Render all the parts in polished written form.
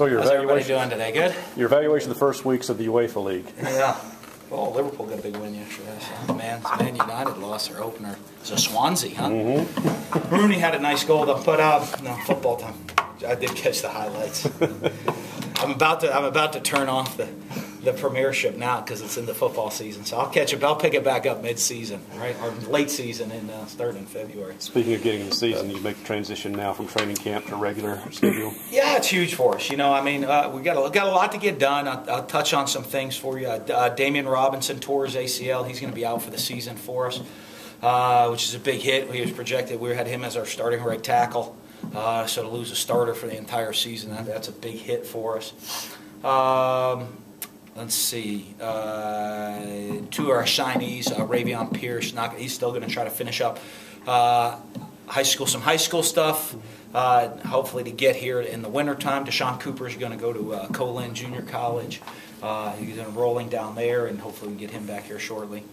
So how's everybody doing today? Good? Your evaluation of the first weeks of the UEFA League. Yeah. Well, Liverpool got a big win yesterday. So Man United lost their opener. So Swansea, huh? Mm-hmm. Rooney had a nice goal to put up. No, football time. I did catch the highlights. I'm about to turn off the Premiership now because it's in the football season. So I'll catch it. I'll pick it back up mid-season, right, or late season in starting in February. Speaking of getting in the season, you make the transition now from training camp to regular schedule. Yeah, it's huge for us. We got a lot to get done. I'll touch on some things for you. Damian Robinson tore his ACL. He's going to be out for the season for us, which is a big hit. He was projected. We had him as our starting right tackle. So to lose a starter for the entire season, that's a big hit for us. Let's see. Two of our signees, Ravion Pierce, he's still going to try to finish up some high school stuff, hopefully to get here in the wintertime. Deshaun Cooper is going to go to Colin Junior College. He's enrolling down there, and hopefully we can get him back here shortly.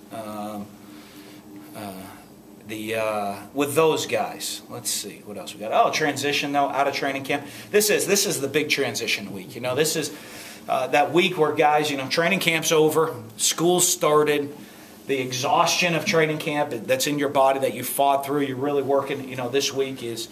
With those guys, let's see what else we got. Oh, transition though, out of training camp. This is the big transition week. This is that week where guys, training camp's over, school's started, the exhaustion of training camp that's in your body that you fought through. You're really working. This week is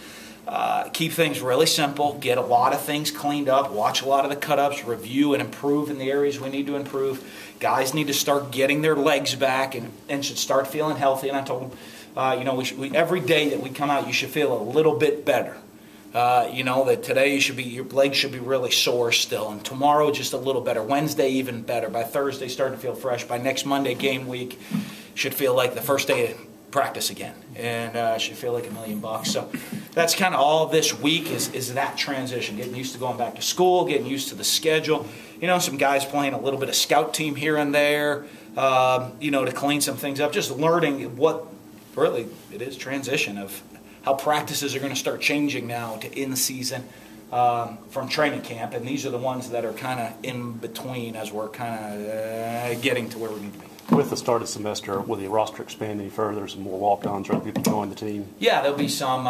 keep things really simple, get a lot of things cleaned up, watch a lot of the cut-ups, review and improve in the areas we need to improve. Guys need to start getting their legs back and should start feeling healthy. And I told them, every day that we come out, you should feel a little bit better. That today your legs should be really sore still, and tomorrow just a little better. Wednesday even better. By Thursday, starting to feel fresh. By next Monday, game week, should feel like the first day of practice again, and should feel like $1,000,000. So that's kind of all this week is that transition, getting used to going back to school, getting used to the schedule. Some guys playing a little bit of scout team here and there, to clean some things up. Just learning what really it is transition of how practices are going to start changing now to in season from training camp, and these are the ones that are kind of in between as we're kind of getting to where we need to be. With the start of the semester, will the roster expand any further? Some more walk-ons, or other people join the team? Yeah, there'll be some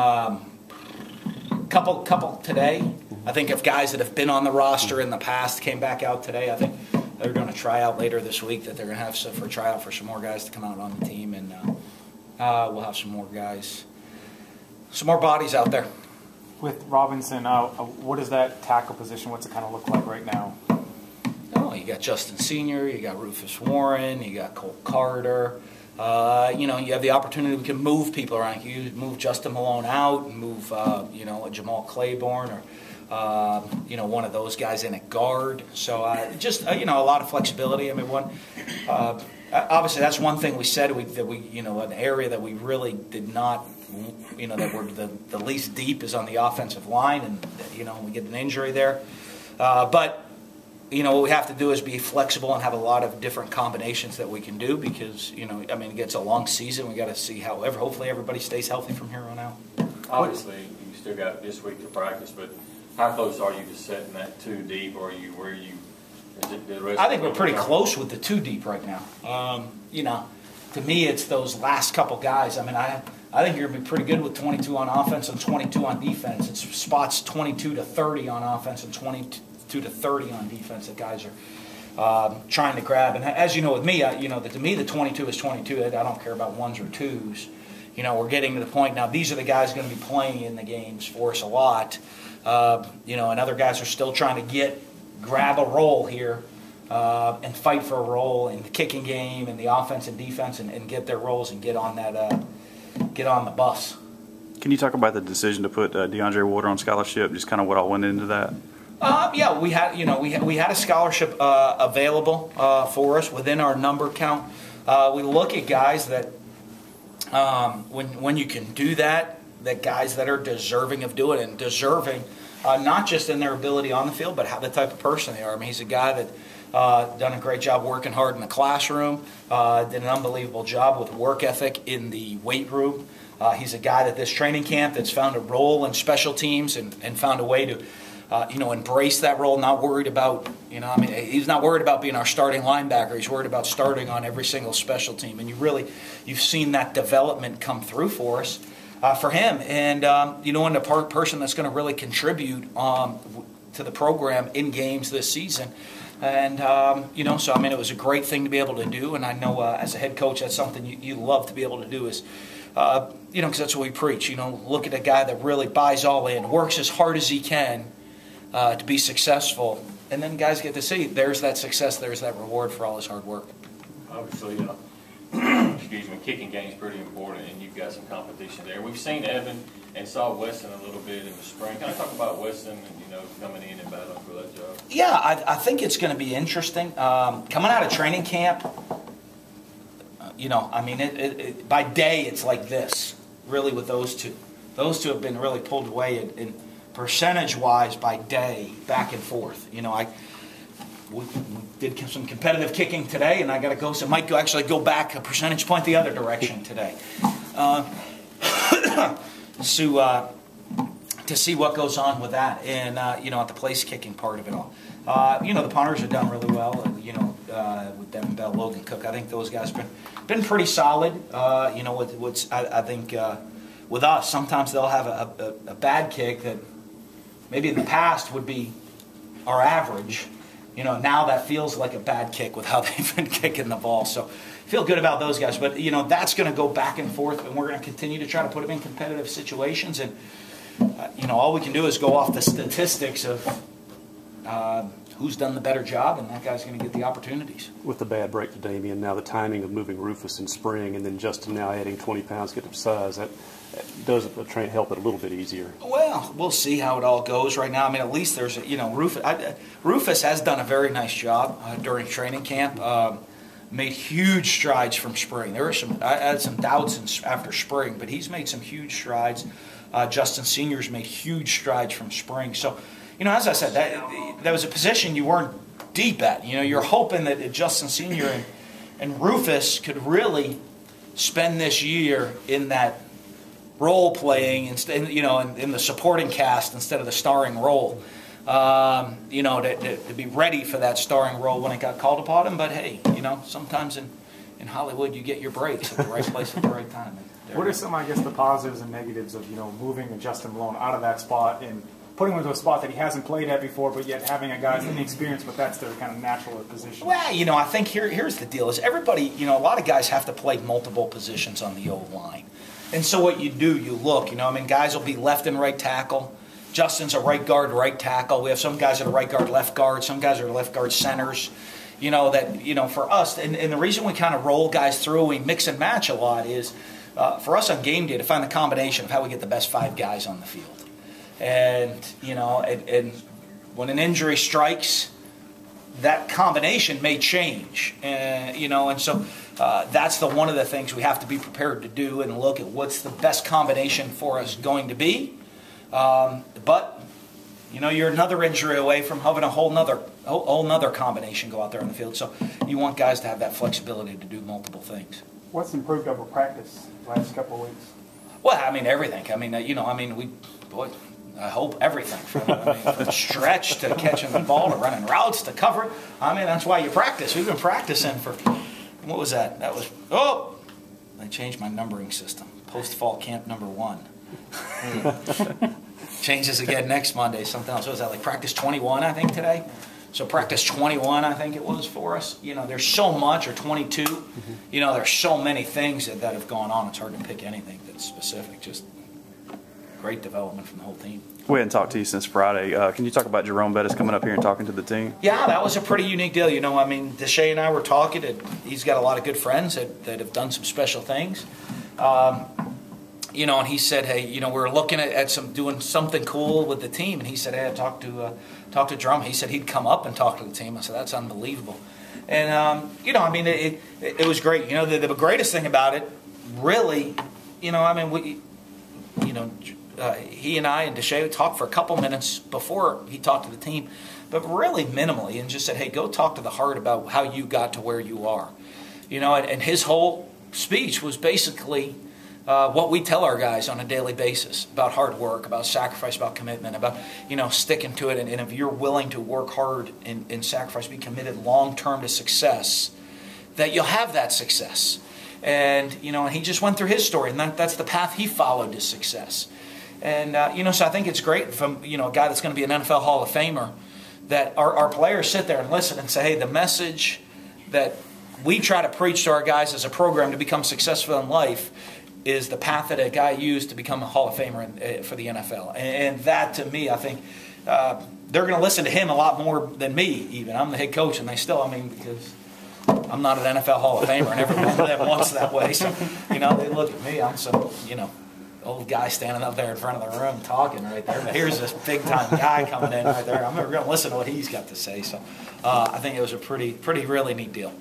couple today. I think if guys that have been on the roster in the past came back out today, I think they're going to try out later this week. That they're going to have for tryout for some more guys to come out on the team, and we'll have some more guys, some more bodies out there. With Robinson, what is that tackle position? What's it kind of look like right now? Oh, you got Justin Sr., you got Rufus Warren, you got Cole Carter. You have the opportunity, we can move people around. You move Justin Malone out, and move a Jamal Claiborne, or one of those guys in at guard. So just a lot of flexibility. I mean, obviously that's one thing we said that we an area that we really did not, that we're the least deep is on the offensive line, and we get an injury there, but what we have to do is be flexible and have a lot of different combinations that we can do, because it gets a long season. We got to see hopefully everybody stays healthy from here on out. Obviously you still got this week to practice, but how close are you to setting that 2 deep, or I think we're pretty close with the 2 deep right now. To me, it's those last couple guys. I mean, I think you're going to be pretty good with 22 on offense and 22 on defense. It's spots 22 to 30 on offense and 22 to 30 on defense that guys are trying to grab. And as you know with me, to me the 22 is 22. I don't care about 1s or 2s. We're getting to the point now. These are the guys going to be playing in the games for us a lot. And other guys are still trying to grab a role here and fight for a role in the kicking game and the offense and defense, and get their roles and get on the bus. Can you talk about the decision to put DeAndre Water on scholarship? Just kind of what all went into that. Yeah, we had a scholarship available for us within our number count. We look at guys that when you can do that guys that are deserving of doing it, and deserving not just in their ability on the field, but how the type of person they are. I mean, he's a guy that done a great job working hard in the classroom, did an unbelievable job with work ethic in the weight room. He's a guy that this training camp that's found a role in special teams and found a way to embrace that role, not worried about, he's not worried about being our starting linebacker. He's worried about starting on every single special team. And you've seen that development come through for us, for him. And, and a person that's going to really contribute to the program in games this season. And, so, I mean, it was a great thing to be able to do. And I know as a head coach, that's something you love to be able to do is, because that's what we preach. Look at a guy that really buys all in, works as hard as he can to be successful. And then guys get to see there's that success, there's that reward for all his hard work. Obviously, excuse me, kicking game is pretty important, and you've got some competition there. We've seen Evan and saw Weston a little bit in the spring. Can I talk about Weston and, coming in and battling for that job? Yeah, I think it's going to be interesting. Coming out of training camp, by day it's like this, really, with those two. Those two have been really pulled away in percentage-wise by day, back and forth. We did some competitive kicking today, and I got to go. So might actually go back a percentage point the other direction today, to see what goes on with that, and at the place kicking part of it all. The punters have done really well. With Devin Bell, Logan Cook, I think those guys have been pretty solid. I think with us, sometimes they'll have a bad kick that maybe in the past would be our average. Now that feels like a bad kick with how they've been kicking the ball. So feel good about those guys. But, that's going to go back and forth, and we're going to continue to try to put them in competitive situations. And, all we can do is go off the statistics of who's done the better job, and that guy's going to get the opportunities. With the bad break to Damian, now the timing of moving Rufus in spring, and then Justin now adding 20 pounds, get up size, that does help it a little bit easier. Well, we'll see how it all goes right now. I mean, at least there's, Rufus has done a very nice job during training camp. Made huge strides from spring. I had some doubts after spring, but he's made some huge strides. Justin Senior's made huge strides from spring. So, as I said, that was a position you weren't deep at. You're hoping that Justin Senior and Rufus could really spend this year in that role playing instead, in the supporting cast instead of the starring role. To be ready for that starring role when it got called upon him. But hey, sometimes in Hollywood you get your breaks at the right place at the right time. What are some, I guess, the positives and negatives of moving Justin Mullen out of that spot and putting him into a spot that he hasn't played at before, but yet having a guy's inexperienced, but that's their kind of natural position? Well, I think here's the deal: is everybody, a lot of guys have to play multiple positions on the O-line, and so what you do, you look, guys will be left and right tackle. Justin's a right guard, right tackle. We have some guys that are right guard, left guard. Some guys are left guard centers. For us, and the reason we kind of roll guys through, we mix and match a lot, is for us on game day to find the combination of how we get the best 5 guys on the field. And, and when an injury strikes, that combination may change. And so that's one of the things we have to be prepared to do and look at what's the best combination for us going to be. But you're another injury away from having a whole nother combination go out there on the field. So you want guys to have that flexibility to do multiple things. What's improved over practice the last couple of weeks? Well, everything. I hope everything from stretch to catching the ball to running routes to cover it. That's why you practice. We've been practicing for, what was that? That was, I changed my numbering system. Post-fall camp number 1. Changes again next Monday. Something else. What was that, like practice 21, I think, today? So practice 21, I think it was for us. There's so much, or 22. There's so many things that have gone on. It's hard to pick anything that's specific. Just great development from the whole team. We hadn't talked to you since Friday. Can you talk about Jerome Bettis coming up here and talking to the team? Yeah, that was a pretty unique deal. Deshae and I were talking. He's got a lot of good friends that have done some special things. And he said, hey, we're looking at doing something cool with the team. And he said, hey, I talked to Drum. He said he'd come up and talk to the team. I said, that's unbelievable. And, it was great. The greatest thing about it, really, he and I and Deshae talked for a couple minutes before he talked to the team, but really minimally, and just said, hey, go talk to the heart about how you got to where you are. And his whole speech was basically what we tell our guys on a daily basis about hard work, about sacrifice, about commitment, about sticking to it. And if you're willing to work hard and sacrifice, be committed long-term to success, that you'll have that success. And and he just went through his story, and that's the path he followed to success. And so I think it's great from a guy that's going to be an NFL Hall of Famer that our players sit there and listen and say, hey, the message that we try to preach to our guys as a program to become successful in life is the path that a guy used to become a Hall of Famer for the NFL. And that, to me, I think they're going to listen to him a lot more than me even. I'm the head coach, and they still, because I'm not an NFL Hall of Famer, and every one of them wants that way. So, they look at me. I'm some, old guy standing up there in front of the room talking right there. But here's this big-time guy coming in right there. I'm going to listen to what he's got to say. So I think it was a pretty really neat deal.